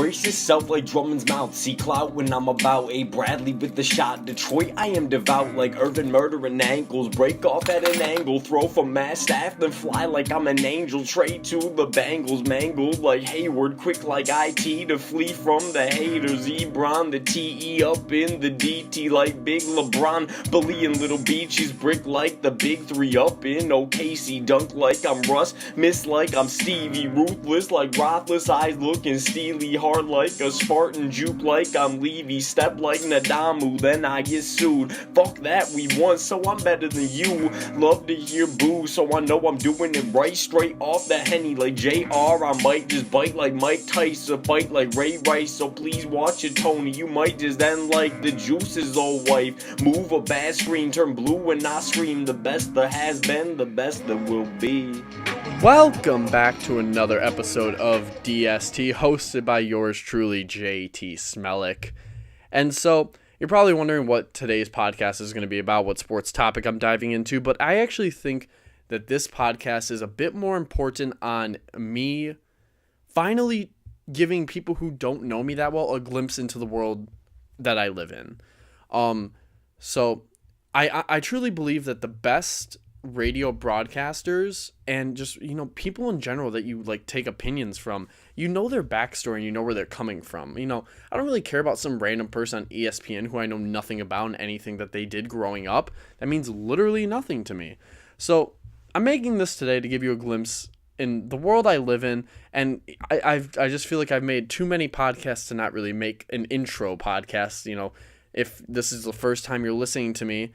Brace yourself like Drummond's mouth. See clout when I'm about. A Bradley with the shot. Detroit, I am devout like Irvin murdering ankles. Break off at an angle. Throw from mass staff, then fly like I'm an angel. Trade to the Bengals. Mangled like Hayward. Quick like IT to flee from the haters. Ebron, the TE up in the DT like Big LeBron. Bully in Little Beaches. Brick like the Big Three up in OKC. Dunk like I'm Russ. Miss like I'm Stevie. Ruthless like Rothless. Eyes looking steely. Hard like a Spartan. Juke like I'm Levy. Step like Nadamu. Then I get sued. Fuck that, we won, so I'm better than you. Love to hear boo, so I know I'm doing it right. Straight off the Henny like JR. I might just bite like Mike Tyson. Bite like Ray Rice. So please watch it, Tony. You might just end like the Juice's old wife. Move a bad screen. Turn blue and I scream. The best there has been. The best there will be. Welcome back to another episode of DST, hosted by yours truly, JT Smelik. And so, you're probably wondering what today's podcast is going to be about, what sports topic I'm diving into, but I actually think that this podcast is a bit more important on me finally giving people who don't know me that well a glimpse into the world that I live in. So I truly believe that the best radio broadcasters and just, people in general that you take opinions from, their backstory and you know where they're coming from. I don't really care about some random person on ESPN who I know nothing about and anything that they did growing up. That means literally nothing to me. So I'm making this today to give you a glimpse in the world I live in, and I just feel like I've made too many podcasts to not really make an intro podcast. If this is the first time you're listening to me,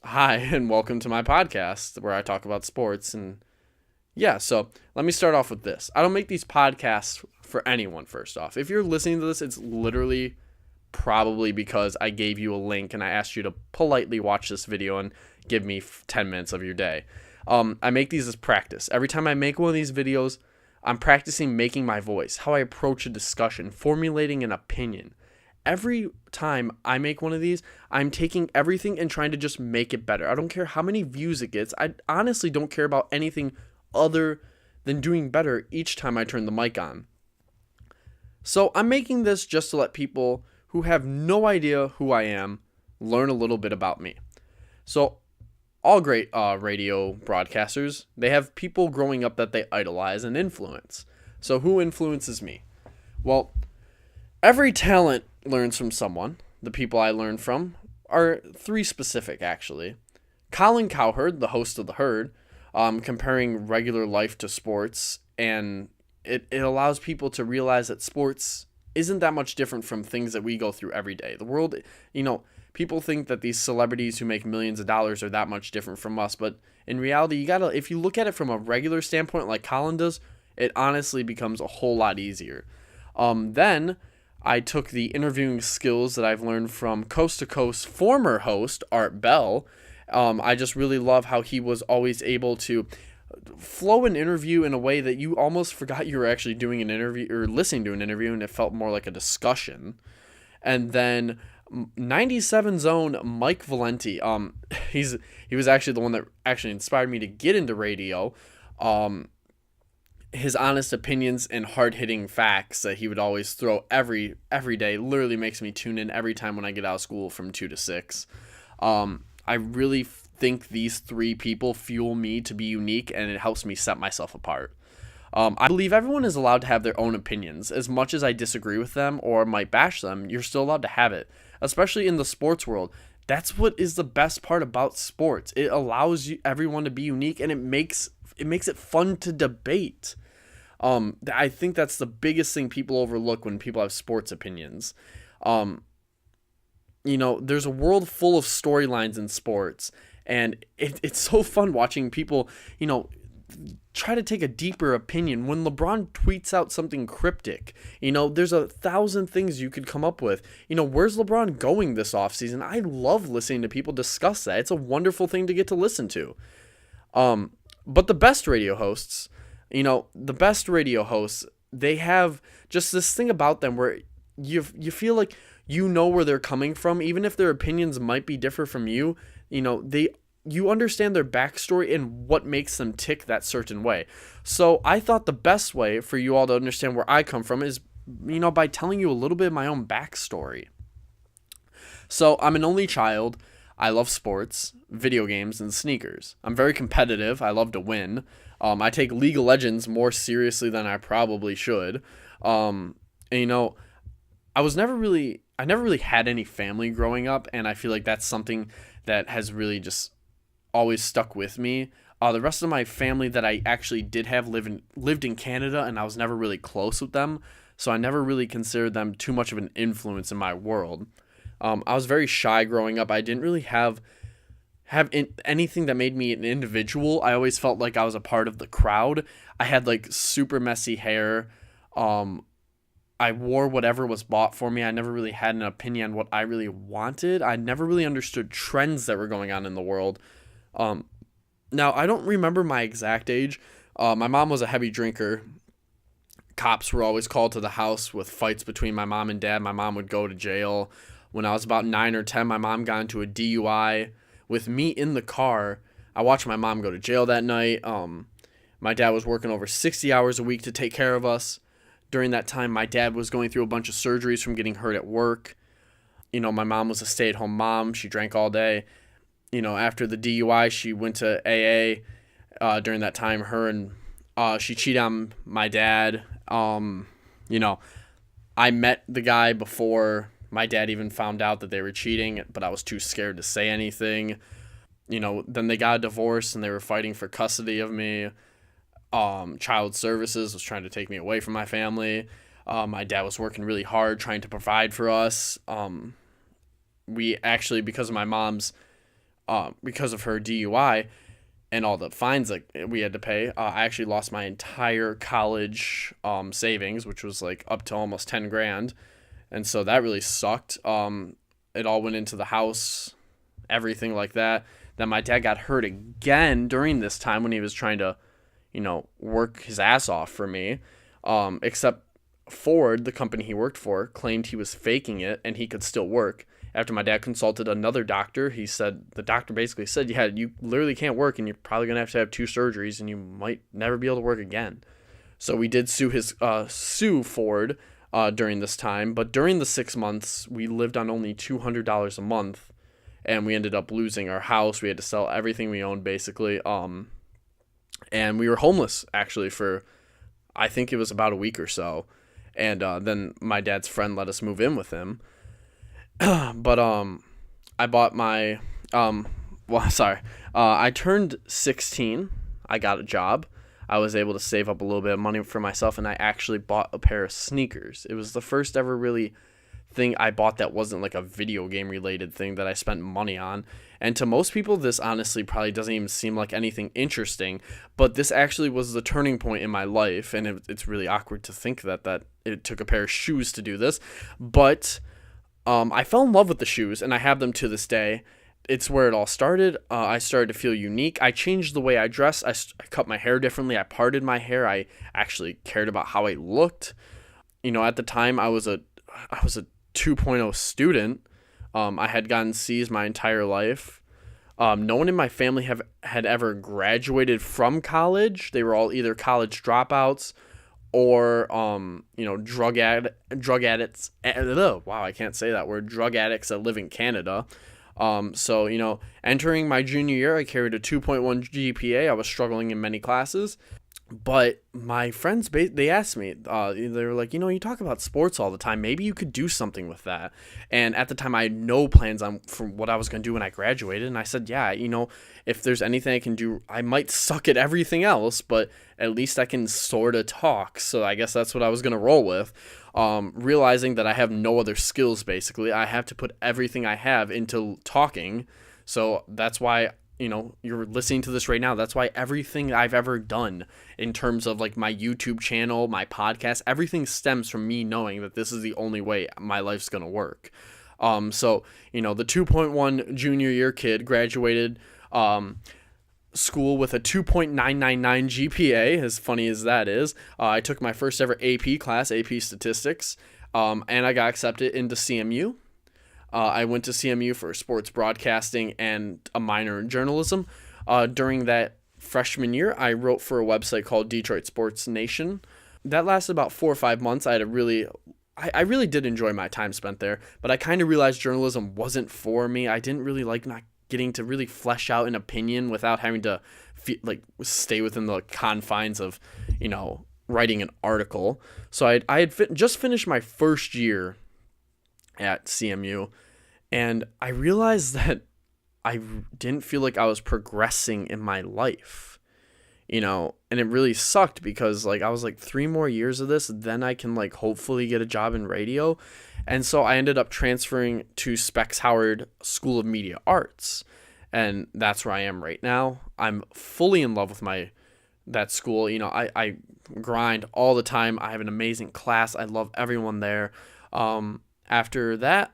hi, and welcome to my podcast where I talk about sports. And yeah, so let me start off with this. I don't make these podcasts for anyone, first off. If you're listening to this, it's literally probably because I gave you a link and I asked you to politely watch this video and give me 10 minutes of your day. I make these as practice. Every time I make one of these videos, I'm practicing making my voice, how I approach a discussion, formulating an opinion. Every time I make one of these, I'm taking everything and trying to just make it better. I don't care how many views it gets. I honestly don't care about anything other than doing better each time I turn the mic on. So I'm making this just to let people who have no idea who I am learn a little bit about me. So all great radio broadcasters, they have people growing up that they idolize and influence. So who influences me? Well, every talent learns from someone. The people I learn from are three specific, actually. Colin Cowherd, the host of The Herd, comparing regular life to sports, and it allows people to realize that sports isn't that much different from things that we go through every day. The world, people think that these celebrities who make millions of dollars are that much different from us, but in reality, if you look at it from a regular standpoint like Colin does, it honestly becomes a whole lot easier. Then I took the interviewing skills that I've learned from Coast to Coast former host Art Bell. I just really love how he was always able to flow an interview in a way that you almost forgot you were actually doing an interview or listening to an interview, and it felt more like a discussion. And then 97's own Mike Valenti. He was actually the one that actually inspired me to get into radio. His honest opinions and hard-hitting facts that he would always throw every day literally makes me tune in every time when I get out of school from 2 to 6. I really think these three people fuel me to be unique, and it helps me set myself apart. I believe everyone is allowed to have their own opinions. As much as I disagree with them or might bash them, you're still allowed to have it, especially in the sports world. That's what is the best part about sports. It allows everyone to be unique, and it makes it fun to debate. I think that's the biggest thing people overlook when people have sports opinions. There's a world full of storylines in sports, and it's so fun watching people, try to take a deeper opinion. When LeBron tweets out something cryptic, there's 1,000 things you could come up with. Where's LeBron going this offseason? I love listening to people discuss that. It's a wonderful thing to get to listen to. But the best radio hosts, they have just this thing about them where you feel like where they're coming from, even if their opinions might be different from you. You understand their backstory and what makes them tick that certain way. So I thought the best way for you all to understand where I come from is by telling you a little bit of my own backstory. So I'm an only child. I love sports, video games, and sneakers. I'm very competitive. I love to win. I take League of Legends more seriously than I probably should. And I never really had any family growing up, and I feel like that's something that has really just always stuck with me. The rest of my family that I actually did have lived in Canada, and I was never really close with them, so I never really considered them too much of an influence in my world. I was very shy growing up. I didn't really have anything that made me an individual. I always felt like I was a part of the crowd. I had like super messy hair. I wore whatever was bought for me. I never really had an opinion on what I really wanted. I never really understood trends that were going on in the world. Now, I don't remember my exact age. My mom was a heavy drinker. Cops were always called to the house with fights between my mom and dad. My mom would go to jail. When I was about 9 or 10, my mom got into a DUI with me in the car. I watched my mom go to jail that night. My dad was working over 60 hours a week to take care of us. During that time, my dad was going through a bunch of surgeries from getting hurt at work. My mom was a stay-at-home mom. She drank all day. After the DUI, she went to AA. During that time, she cheated on my dad. I met the guy before my dad even found out that they were cheating, but I was too scared to say anything. Then they got a divorce and they were fighting for custody of me. Child Services was trying to take me away from my family. My dad was working really hard trying to provide for us. We actually, because of her DUI and all the fines that we had to pay, I actually lost my entire college savings, which was like up to almost 10 grand. And so that really sucked. It all went into the house, everything like that. Then my dad got hurt again during this time when he was trying to, work his ass off for me. Except Ford, the company he worked for, claimed he was faking it and he could still work. After my dad consulted another doctor, the doctor basically said, yeah, you literally can't work and you're probably going to have 2 surgeries and you might never be able to work again. So we did sue Ford during this time, but during the 6 months, we lived on only $200 a month, and we ended up losing our house. We had to sell everything we owned, basically, and we were homeless, actually, for, I think it was about a week or so, and then my dad's friend let us move in with him, but I bought my, I turned 16, I got a job. I was able to save up a little bit of money for myself, and I actually bought a pair of sneakers. It was the first ever really thing I bought that wasn't like a video game related thing that I spent money on. And to most people, this honestly probably doesn't even seem like anything interesting, but this actually was the turning point in my life, and it's really awkward to think that it took a pair of shoes to do this, but I fell in love with the shoes, and I have them to this day. It's where it all started. I started to feel unique. I changed the way I dressed. I cut my hair differently. I parted my hair. I actually cared about how I looked. At the time, I was a 2.0 student. I had gotten C's my entire life. No one in my family had ever graduated from college. They were all either college dropouts or drug addicts. Wow, I can't say that word. Drug addicts that live in Canada. So, entering my junior year, I carried a 2.1 GPA. I was struggling in many classes, but my friends, they asked me, they were like, you talk about sports all the time. Maybe you could do something with that. And at the time I had no plans for what I was going to do when I graduated. And I said, yeah, if there's anything I can do, I might suck at everything else, but at least I can sort of talk. So I guess that's what I was going to roll with. Realizing that I have no other skills, basically. I have to put everything I have into talking. So that's why, you're listening to this right now. That's why everything I've ever done in terms of like my YouTube channel, my podcast, everything stems from me knowing that this is the only way my life's going to work. So, the 2.1 junior year kid graduated school with a 2.999 GPA, as funny as that is. I took my first ever AP class, AP Statistics, and I got accepted into CMU. I went to CMU for sports broadcasting and a minor in journalism. During that freshman year, I wrote for a website called Detroit Sports Nation. that lasted about 4 or 5 months. I really did enjoy my time spent there, but I kind of realized journalism wasn't for me. I didn't really like not getting to really flesh out an opinion without having to stay within the confines of, writing an article. So I had just finished my first year at CMU, and I realized that I didn't feel like I was progressing in my life, and it really sucked because I was 3 more years of this, then I can hopefully get a job in radio. And so I ended up transferring to Specs Howard School of Media Arts, and that's where I am right now. I'm fully in love with that school. I grind all the time. I have an amazing class. I love everyone there. After that,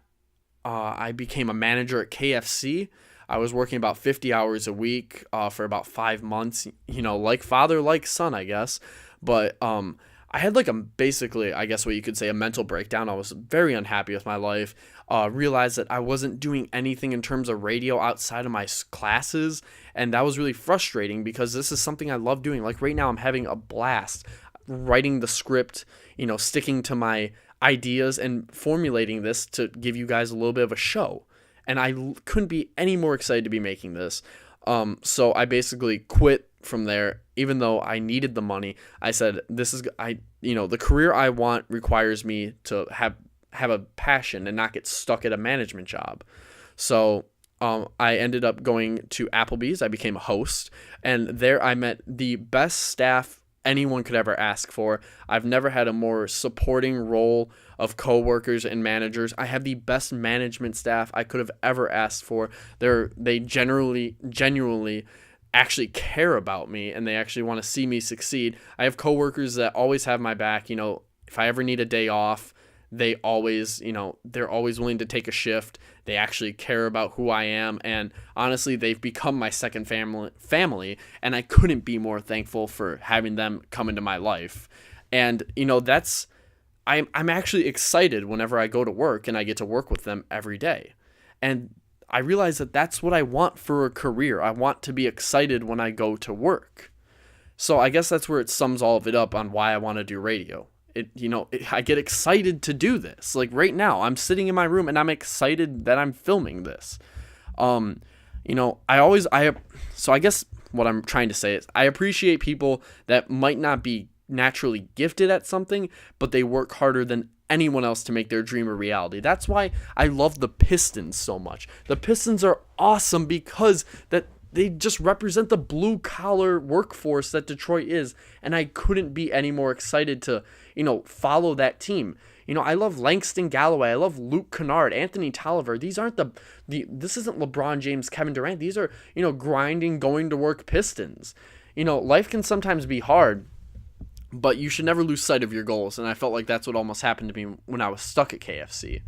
I became a manager at KFC. I was working about 50 hours a week for about 5 months, like father, like son, I guess. But I had basically, I guess what you could say, a mental breakdown. I was very unhappy with my life. Realized that I wasn't doing anything in terms of radio outside of my classes. And that was really frustrating because this is something I love doing. Right now, I'm having a blast writing the script, sticking to my ideas and formulating this to give you guys a little bit of a show. And I couldn't be any more excited to be making this. So I basically quit from there, even though I needed the money. I said, the career I want requires me to have a passion and not get stuck at a management job. So I ended up going to Applebee's. I became a host, and there I met the best staff anyone could ever ask for. I've never had a more supporting role of coworkers and managers. I have the best management staff I could have ever asked for. They genuinely actually care about me, and they actually want to see me succeed. I have coworkers that always have my back. If I ever need a day off, they're always willing to take a shift. They actually care about who I am, and honestly, they've become my second family, and I couldn't be more thankful for having them come into my life. And I'm actually excited whenever I go to work and I get to work with them every day. And I realize that that's what I want for a career. I want to be excited when I go to work. So I guess that's where it sums all of it up on why I want to do radio. I get excited to do this. Right now, I'm sitting in my room and I'm excited that I'm filming this. So I guess what I'm trying to say is I appreciate people that might not be naturally gifted at something, but they work harder than anyone else to make their dream a reality. That's why I love the Pistons so much. The Pistons are awesome because they just represent the blue collar workforce that Detroit is, and I couldn't be any more excited to follow that team. I love Langston Galloway. I love Luke Kennard, Anthony Tolliver. These aren't this isn't LeBron James, Kevin Durant. These are, grinding, going to work Pistons. Life can sometimes be hard, but you should never lose sight of your goals. And I felt like that's what almost happened to me when I was stuck at KFC.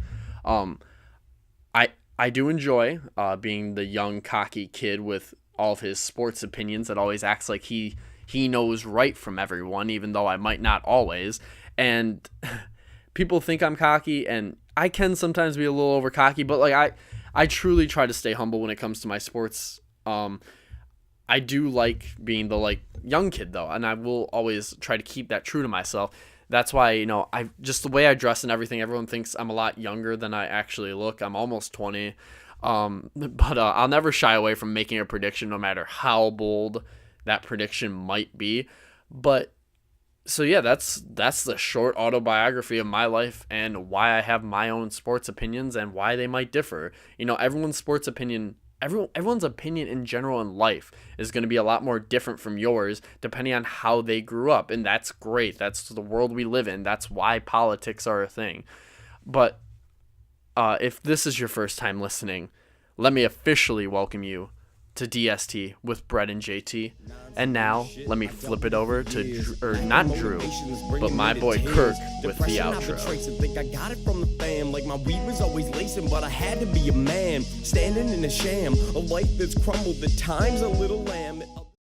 I do enjoy being the young, cocky kid with all of his sports opinions that always acts like he knows right from everyone, even though I might not always. And people think I'm cocky, and I can sometimes be a little over cocky, but I truly try to stay humble when it comes to my sports. I do like being the young kid though, and I will always try to keep that true to myself. That's why, I just the way I dress and everything, everyone thinks I'm a lot younger than I actually look. I'm almost 20. But I'll never shy away from making a prediction, no matter how bold that prediction might be. But so yeah, that's the short autobiography of my life and why I have my own sports opinions and why they might differ. Everyone's sports opinion, everyone's opinion in general in life is going to be a lot more different from yours depending on how they grew up, and that's great. That's the world we live in. That's why politics are a thing. But if this is your first time listening, let me officially welcome you to DST with Brett and JT. And now, let me flip it over to, not Drew, but my boy Kirk with the outro. Think I got it from the fam, like my weed was always lacing, but I had to be a man, standing in a sham, a life that's crumbled, at times a little lamb.